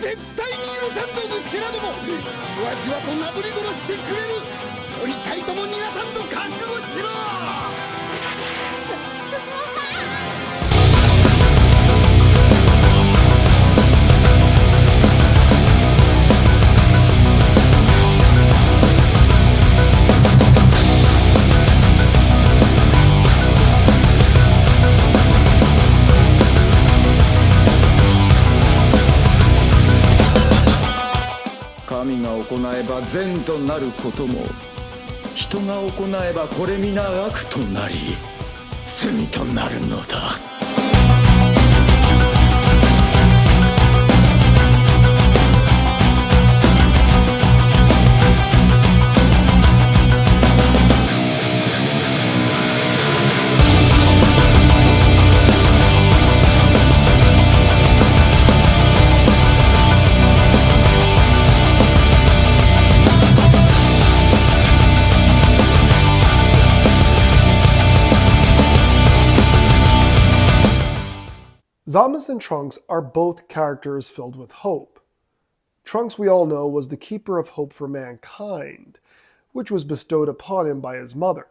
絶対に許さんと虫けらども。じわじわとなぶり殺してくれる。一人たりとも逃がさんと覚悟しろ。神が行えば善となることも、人が行えばこれ皆悪となり罪となるのだ。Zamasu and Trunks are both characters filled with hope. Trunks, we all know, was the keeper of hope for mankind, which was bestowed upon him by his mother.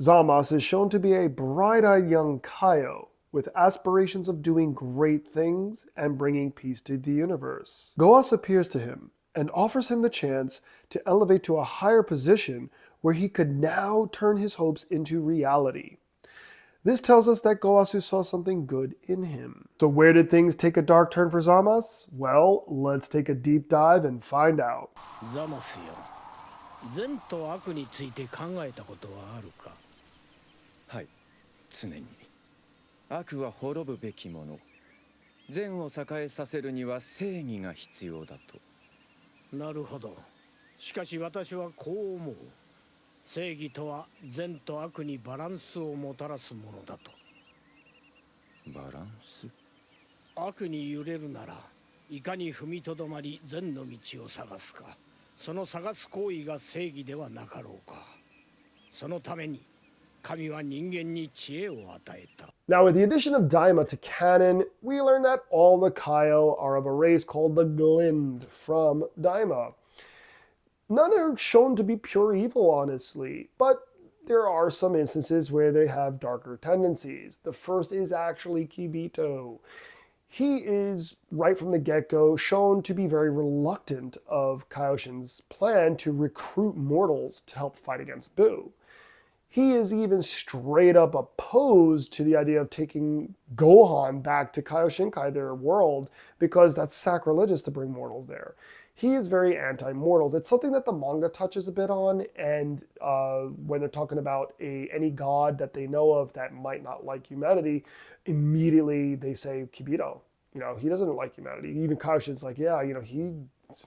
Zamasu is shown to be a bright-eyed young Kaio, with aspirations of doing great things and bringing peace to the universe. Goas appears to him and offers him the chance to elevate to a higher position where he could now turn his hopes into reality. This tells us that Goasu saw something good in him. So where did things take a dark turn for Zamasu? Well, let's take a deep dive and find out. Zamasu よ、善と悪について考えたことはあるか？はい、常に。悪は滅ぶべきもの。善を栄えさせるには正義が必要だと。なるほど。しかし私はこう思う。正義とは善と悪にバランスをもたらすものだと。バランス？悪に揺れるなら、いかに踏みとどまり善の道を探すか。その探す行為が正義ではなかろうか。そのために神は人間に知恵を与えた。Now, with the addition of Daima to canon, we learn that all the Kaio are of a race called the Glind from Daima. None are shown to be pure evil, honestly, but there are some instances where they have darker tendencies. The first is actually Kibito. He is, right from the get-go, shown to be very reluctant of Kaioshin's plan to recruit mortals to help fight against Buu. He is even straight up opposed to the idea of taking Gohan back to Kaioshinkai, their world, because that's sacrilegious to bring mortals there. He is very anti-mortals. It's something that the manga touches a bit on, and when they're talking about any god that they know of that might not like humanity, immediately they say Kibito. You know, he doesn't like humanity. Even Kaioshin's like, yeah, you know, he's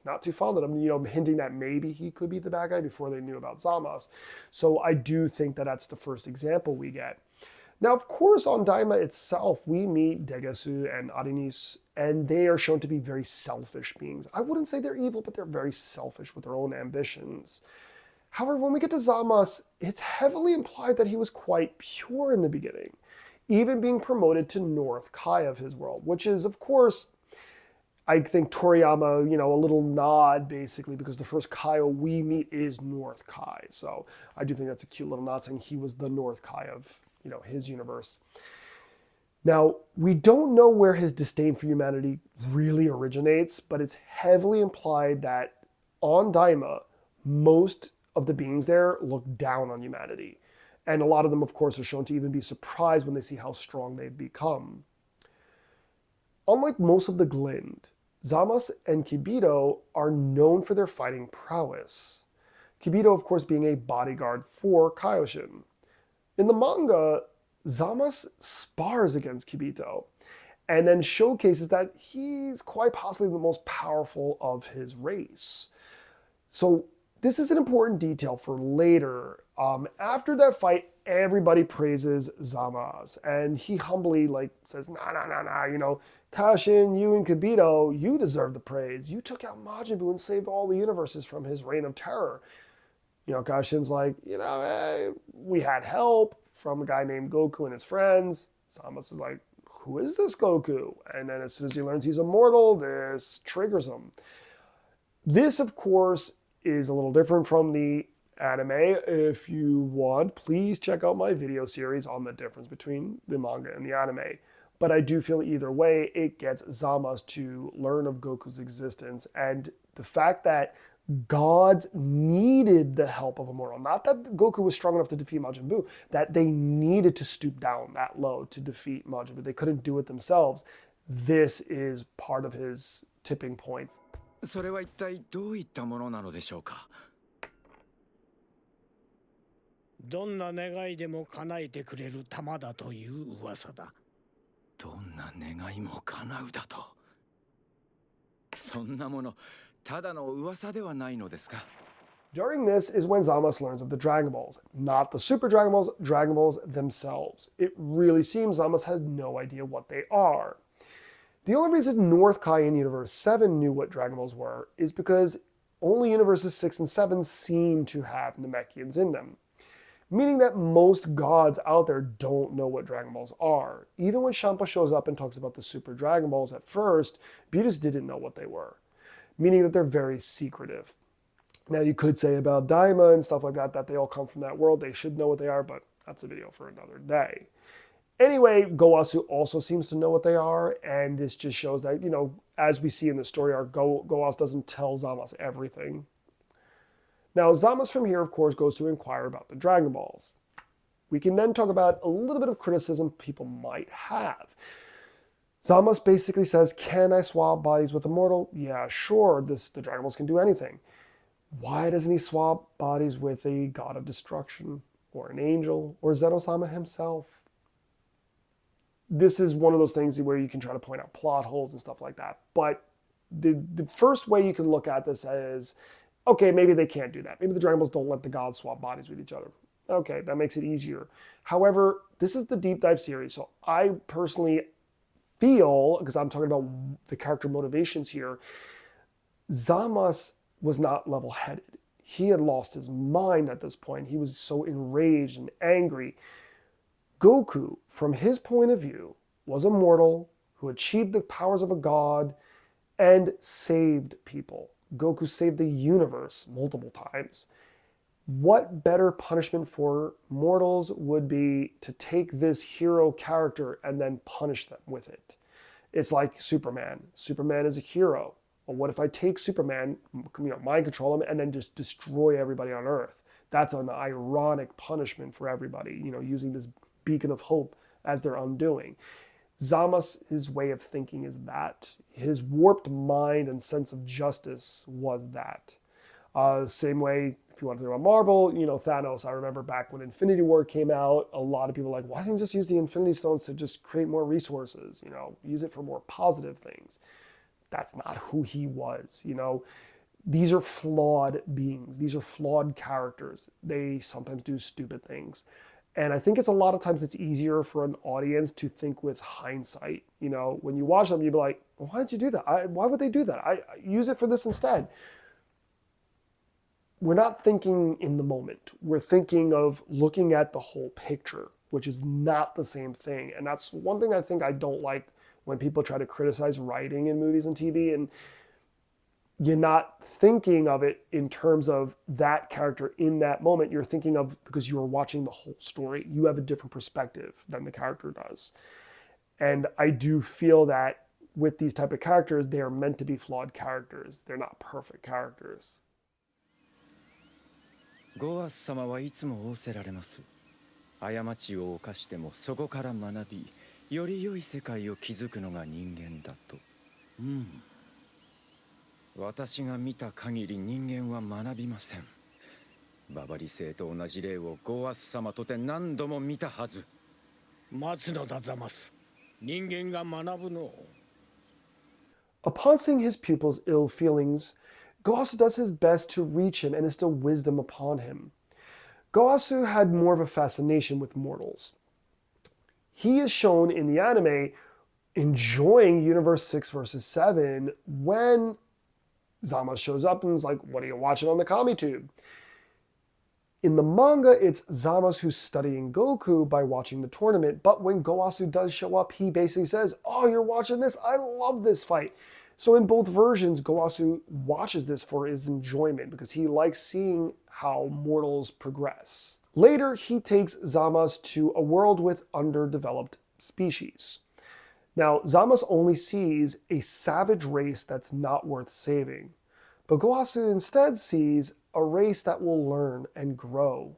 not too fond of them, you know, hinting that maybe he could be the bad guy before they knew about Zamasu. So I do think that that's the first example we get. Now, of course, on Daima itself, we meet Degasu and Arinis, and they are shown to be very selfish beings. I wouldn't say they're evil, but they're very selfish with their own ambitions. However, when we get to Zamasu, it's heavily implied that he was quite pure in the beginning, even being promoted to North Kai of his world, which is, of course, I think Toriyama, you know, a little nod basically, because the first Kaio we meet is North Kai. So I do think that's a cute little nod saying he was the North Kai of, you know, his universe. Now, we don't know where his disdain for humanity really originates, but it's heavily implied that on Daima, most of the beings there look down on humanity. And a lot of them, of course, are shown to even be surprised when they see how strong they've become. Unlike most of the Glind, Zamasu and Kibito are known for their fighting prowess. Kibito, of course, being a bodyguard for Kaioshin. In the manga, Zamasu spars against Kibito and then showcases that he's quite possibly the most powerful of his race. So this is an important detail for later. After that fight, everybody praises Zamasu, and he humbly says, nah, you know, Kaioshin, you and Kibito, you deserve the praise. You took out Majin Buu and saved all the universes from his reign of terror. You know, Kaioshin's like, you know, we had help from a guy named Goku and his friends. Zamasu is like, who is this Goku? And then as soon as he learns he's immortal, this triggers him. This, of course, is a little different from the anime. If you want, please check out my video series on the difference between the manga and the anime. But I do feel either way, it gets Zamasu to learn of Goku's existence, and the fact that gods needed the help of a mortal. Not that Goku was strong enough to defeat Majin Buu, that they needed to stoop down that low to defeat Majin Buu. They couldn't do it themselves. This is part of his tipping point. それは一体どういったものなのでしょうか。どんな願いでも叶えてくれる玉だという噂だ。どんな願いも叶うだと。そんなもの、ただの噂ではないのですか。During this is when Zamasu learns of the Dragon Balls. Not the Super Dragon Balls, Dragon Balls themselves. It really seems Zamasu has no idea what they are. The only reason North Kai in Universe 7 knew what Dragon Balls were is because only Universes 6 and 7 seem to have Namekians in them. Meaning that most gods out there don't know what Dragon Balls are. Even when Champa shows up and talks about the Super Dragon Balls at first, Beerus didn't know what they were. Meaning that they're very secretive. Now you could say about Daima and stuff like that, that they all come from that world. They should know what they are, but that's a video for another day. Anyway, Gowasu also seems to know what they are, and this just shows that, you know, as we see in the story arc, Gowasu doesn't tell Zamasu everything. Now, Zamasu from here, of course, goes to inquire about the Dragon Balls. We can then talk about a little bit of criticism people might have. Zamasu basically says, can I swap bodies with a mortal? Yeah, sure, the Dragon Balls can do anything. Why doesn't he swap bodies with a god of destruction, or an angel, or Zeno-sama himself? This is one of those things where you can try to point out plot holes and stuff like that. But the first way you can look at this is, okay, maybe they can't do that. Maybe the Dragon Balls don't let the gods swap bodies with each other. Okay, that makes it easier. However, this is the deep dive series. So I personally feel, because I'm talking about the character motivations here, Zamasu was not level-headed. He had lost his mind at this point. He was so enraged and angry. Goku, from his point of view, was a mortal who achieved the powers of a god and saved people. Goku saved the universe multiple times. What better punishment for mortals would be to take this hero character and then punish them with it? It's like Superman. Superman is a hero. Well, what if I take Superman, mind control him, and then just destroy everybody on Earth? That's an ironic punishment for everybody, using this beacon of hope as their undoing. Zamasu' way of thinking is that. His warped mind and sense of justice was that. Same way, if you want to talk about Marvel, Thanos. I remember back when Infinity War came out, a lot of people were like, why doesn't he just use the Infinity Stones to just create more resources? Use it for more positive things. That's not who he was. These are flawed beings. These are flawed characters. They sometimes do stupid things. And I think it's a lot of times it's easier for an audience to think with hindsight. When you watch them, you'd be like, well, why did you do that? Why would they do that? I use it for this instead. We're not thinking in the moment. We're thinking of looking at the whole picture, which is not the same thing. And that's one thing I think I don't like when people try to criticize writing in movies and TV, and you're not thinking of it in terms of that character in that moment. You're thinking of, because you are watching the whole story, you have a different perspective than the character does. And I do feel that with these type of characters, they are meant to be flawed characters. They're not perfect characters. ゴアス様はいつも仰せられます。過ちを犯してもそこから学び、より良い世界を築くのが人間だと。私が見た限り人間は学びません。ババリ星と同じ例をゴアス様とて何度も見たはず。待つのだザマス。人間が学ぶの。Upon seeing his pupil's ill feelings, Gowasu does his best to reach him and instill wisdom upon him. Gowasu had more of a fascination with mortals. He is shown in the anime enjoying Universe 6 versus 7 when Zamasu shows up and is like, what are you watching on the Kami Tube? In the manga, it's Zamasu studying Goku by watching the tournament, but when Goasu does show up, he basically says, "Oh, you're watching this? I love this fight." So in both versions, Goasu watches this for his enjoyment because he likes seeing how mortals progress. Later, he takes Zamasu to a world with underdeveloped species. Now, Zamasu only sees a savage race that's not worth saving, but Goasu instead sees a race that will learn and grow.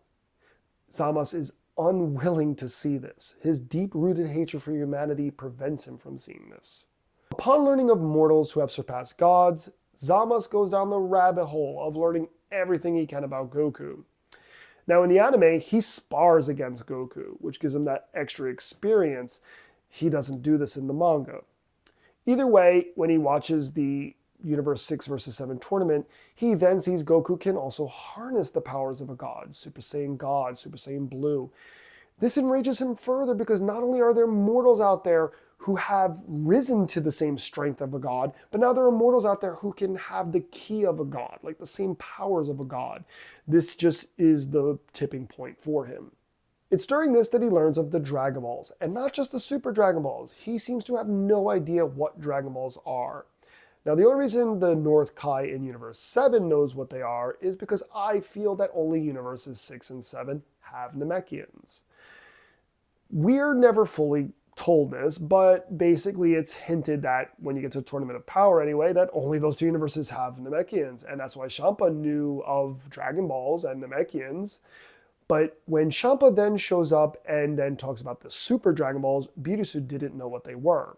Zamasu is unwilling to see this. His deep-rooted hatred for humanity prevents him from seeing this. Upon learning of mortals who have surpassed gods, Zamasu goes down the rabbit hole of learning everything he can about Goku. Now in the anime, he spars against Goku, which gives him that extra experience. He doesn't do this in the manga. Either way, when he watches the Universe 6 vs. 7 tournament, he then sees Goku can also harness the powers of a god, Super Saiyan Blue. This enrages him further because not only are there mortals out there who have risen to the same strength of a god, but now there are mortals out there who can have the ki of a god, like the same powers of a god. This just is the tipping point for him. It's during this that he learns of the Dragon Balls, and not just the Super Dragon Balls. He seems to have no idea what Dragon Balls are. Now, the only reason the North Kai in Universe 7 knows what they are is because I feel that only Universes 6 and 7 have Namekians. We're never fully told this, but basically it's hinted that when you get to a Tournament of Power anyway, that only those two universes have Namekians, and that's why Champa knew of Dragon Balls and Namekians. But when Champa then shows up and then talks about the Super Dragon Balls, Birisu didn't know what they were.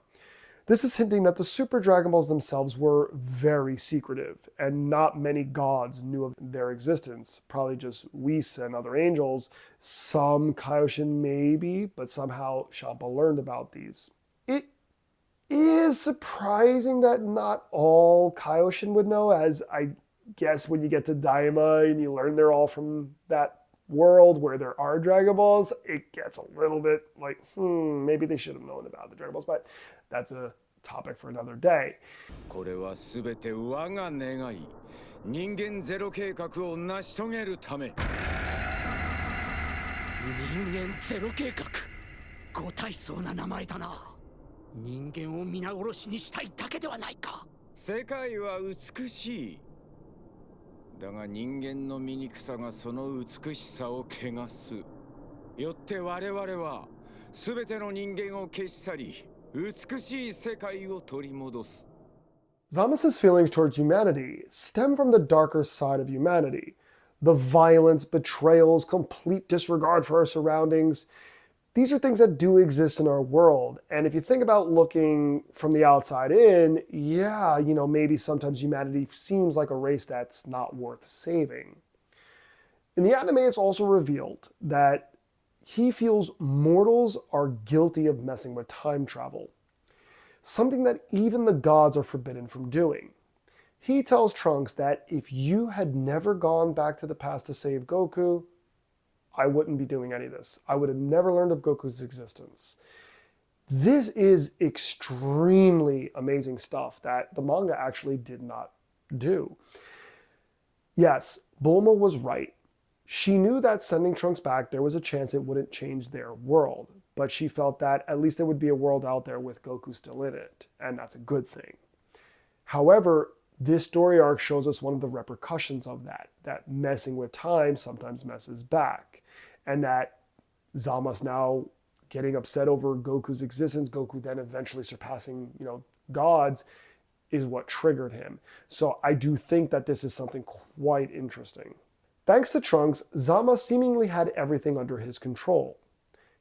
This is hinting that the Super Dragon Balls themselves were very secretive, and not many gods knew of their existence. Probably just Whis and other angels. Some Kaioshin maybe, but somehow Champa learned about these. It is surprising that not all Kaioshin would know, as I guess when you get to Daima and you learn they're all from that world where there are Dragon Balls, it gets a little bit like, maybe they should have known about the Dragon Balls, but that's a topic for another day. これはすべて我が願い、人間ゼロ計画を成し遂げるため。人間ゼロ計画、ご大層な名前だな。人間を皆殺しにしたいだけではないか。世界は美しい。だが人間の醜さがその美しさを汚す。よって我々はすべての人間を消し去り、美しい世界を取り戻す。Zamasu's feelings towards humanity stem from the darker side of humanity. The violence, betrayals, complete disregard for our surroundings. These are things that do exist in our world. And if you think about looking from the outside in, yeah, maybe sometimes humanity seems like a race that's not worth saving. In the anime, it's also revealed that he feels mortals are guilty of messing with time travel, something that even the gods are forbidden from doing. He tells Trunks that if you had never gone back to the past to save Goku, I wouldn't be doing any of this. I would have never learned of Goku's existence. This is extremely amazing stuff that the manga actually did not do. Yes, Bulma was right. She knew that sending Trunks back, there was a chance it wouldn't change their world, but she felt that at least there would be a world out there with Goku still in it, and that's a good thing. However, this story arc shows us one of the repercussions of that messing with time sometimes messes back, and that Zamasu now getting upset over Goku's existence, Goku then eventually surpassing, gods, is what triggered him. So I do think that this is something quite interesting. Thanks to Trunks, Zamasu seemingly had everything under his control.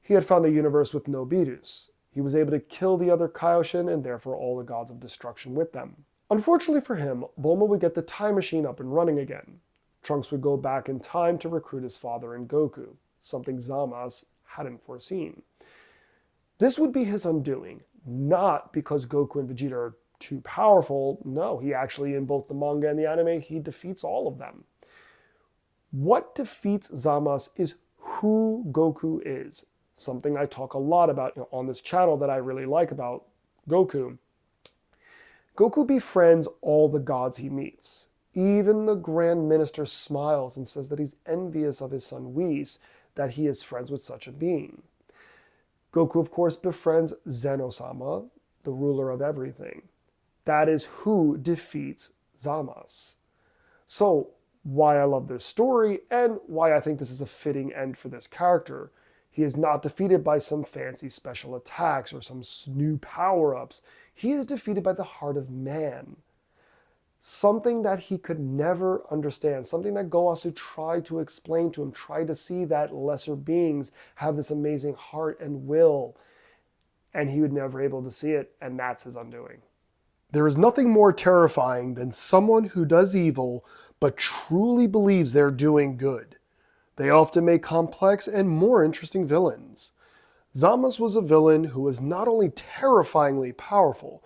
He had found a universe with no Beerus. He was able to kill the other Kaioshin and therefore all the gods of destruction with them. Unfortunately for him, Bulma would get the time machine up and running again. Trunks would go back in time to recruit his father and Goku, something Zamasu hadn't foreseen. This would be his undoing, not because Goku and Vegeta are too powerful. No, he actually, in both the manga and the anime, he defeats all of them. What defeats Zamasu is who Goku is, something I talk a lot about on this channel that I really like about Goku. Goku befriends all the gods he meets. Even the Grand Minister smiles and says that he's envious of his son Whis, that he is friends with such a being. Goku, of course, befriends Zeno-sama, the ruler of everything. That is who defeats Zamasu. So, why I love this story and why I think this is a fitting end for this character. He is not defeated by some fancy special attacks or some new power-ups. He is defeated by the heart of man. Something that he could never understand, something that Goasu tried to explain to him, tried to see that lesser beings have this amazing heart and will, and he was never able to see it, and that's his undoing. There is nothing more terrifying than someone who does evil but truly believes they're doing good. They often make complex and more interesting villains. Zamasu was a villain who was not only terrifyingly powerful,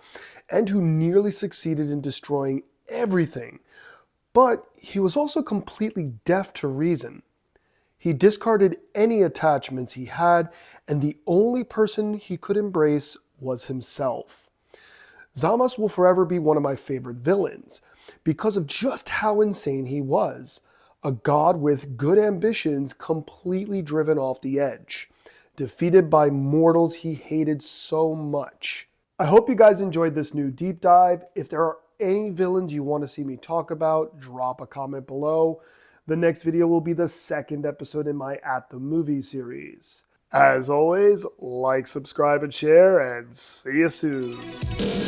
and who nearly succeeded in destroying everything, but he was also completely deaf to reason. He discarded any attachments he had, and the only person he could embrace was himself. Zamasu will forever be one of my favorite villains, because of just how insane he was. A god with good ambitions completely driven off the edge, defeated by mortals he hated so much. I hope you guys enjoyed this new deep dive. If there are any villains you want to see me talk about, drop a comment below. The next video will be the second episode in my At the Movie series. As always, like, subscribe, and share, and see you soon.